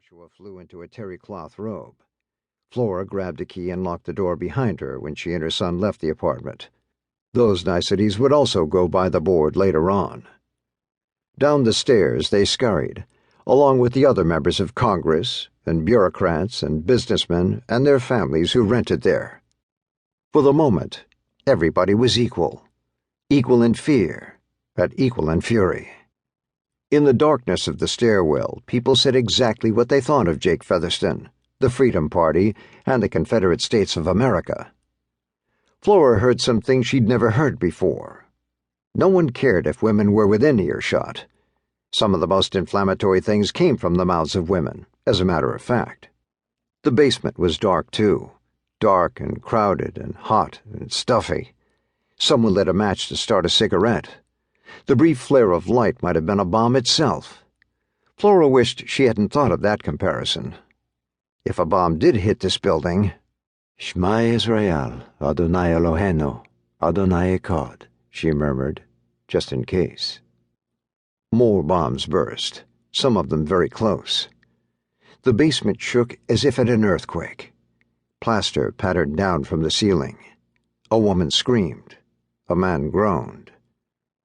Joshua flew into a terry cloth robe. Flora grabbed a key and locked the door behind her when she and her son left the apartment. Those niceties would also go by the board later on. Down the stairs they scurried, along with the other members of Congress and bureaucrats and businessmen and their families who rented there. For the moment, everybody was equal in fear, but equal in fury. In the darkness of the stairwell, people said exactly what they thought of Jake Featherston, the Freedom Party, and the Confederate States of America. Flora heard some things she'd never heard before. No one cared if women were within earshot. Some of the most inflammatory things came from the mouths of women, as a matter of fact. The basement was dark, too. Dark and crowded and hot and stuffy. Someone lit a match to start a cigarette. The brief flare of light might have been a bomb itself. Flora wished she hadn't thought of that comparison. If a bomb did hit this building, Shema Israel, Adonai Eloheinu, Adonai Echad, she murmured, just in case. More bombs burst, some of them very close. The basement shook as if at an earthquake. Plaster pattered down from the ceiling. A woman screamed. A man groaned.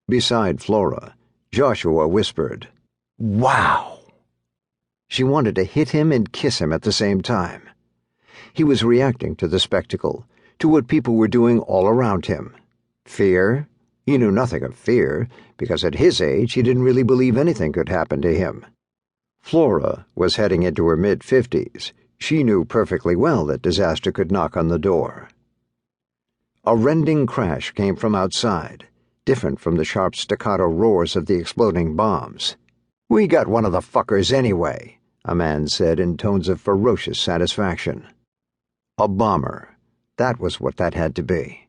Beside Flora, Joshua whispered, "Wow!" She wanted to hit him and kiss him at the same time. He was reacting to the spectacle, to what people were doing all around him. Fear? He knew nothing of fear, because at his age he didn't really believe anything could happen to him. Flora was heading into her mid-50s. She knew perfectly well that disaster could knock on the door. A rending crash came from outside, different from the sharp staccato roars of the exploding bombs. "We got one of the fuckers anyway," a man said in tones of ferocious satisfaction. A bomber. That was what that had to be.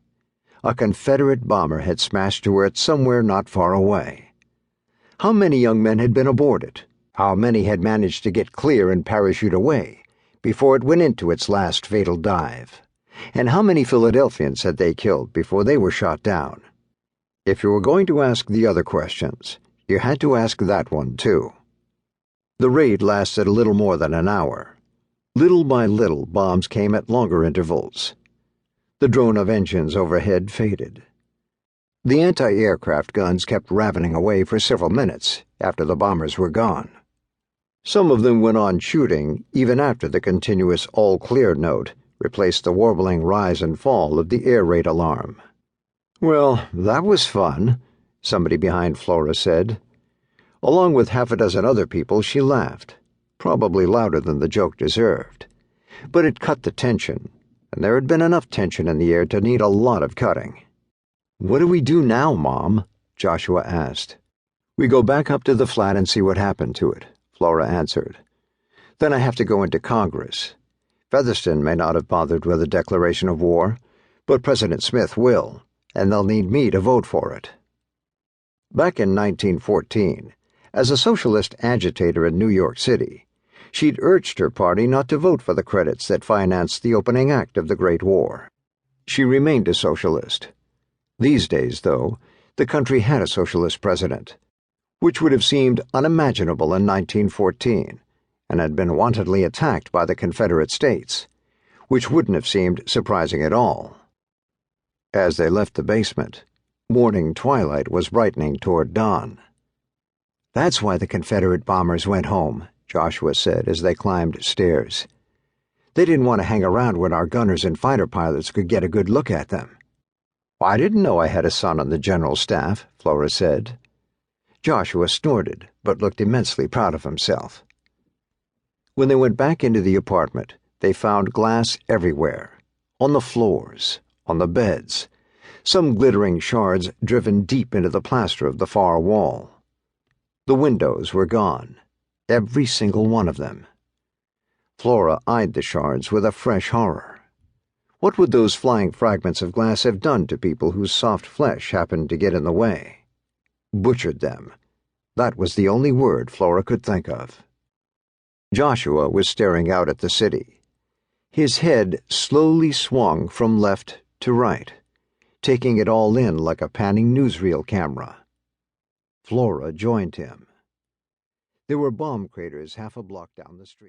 A Confederate bomber had smashed to Earth somewhere not far away. How many young men had been aboard it? How many had managed to get clear and parachute away before it went into its last fatal dive? And how many Philadelphians had they killed before they were shot down? If you were going to ask the other questions, you had to ask that one too. The raid lasted a little more than an hour. Little by little, bombs came at longer intervals. The drone of engines overhead faded. The anti-aircraft guns kept ravening away for several minutes after the bombers were gone. Some of them went on shooting even after the continuous all-clear note replaced the warbling rise and fall of the air raid alarm. "Well, that was fun," somebody behind Flora said. Along with half a dozen other people, she laughed, probably louder than the joke deserved. But it cut the tension, and there had been enough tension in the air to need a lot of cutting. "What do we do now, Mom?" Joshua asked. "We go back up to the flat and see what happened to it," Flora answered. "Then I have to go into Congress. Featherston may not have bothered with a declaration of war, but President Smith will, and they'll need me to vote for it." Back in 1914, as a socialist agitator in New York City, she'd urged her party not to vote for the credits that financed the opening act of the Great War. She remained a socialist. These days, though, the country had a socialist president, which would have seemed unimaginable in 1914, and had been wantonly attacked by the Confederate States, which wouldn't have seemed surprising at all. As they left the basement, morning twilight was brightening toward dawn. "That's why the Confederate bombers went home," Joshua said as they climbed stairs. "They didn't want to hang around when our gunners and fighter pilots could get a good look at them." "I didn't know I had a son on the general staff," Flora said. Joshua snorted, but looked immensely proud of himself. When they went back into the apartment, they found glass everywhere, on the floors, on the beds, some glittering shards driven deep into the plaster of the far wall. The windows were gone, every single one of them. Flora eyed the shards with a fresh horror. What would those flying fragments of glass have done to people whose soft flesh happened to get in the way? Butchered them. That was the only word Flora could think of. Joshua was staring out at the city. His head slowly swung from left to right, taking it all in like a panning newsreel camera. Flora joined him. There were bomb craters half a block down the street.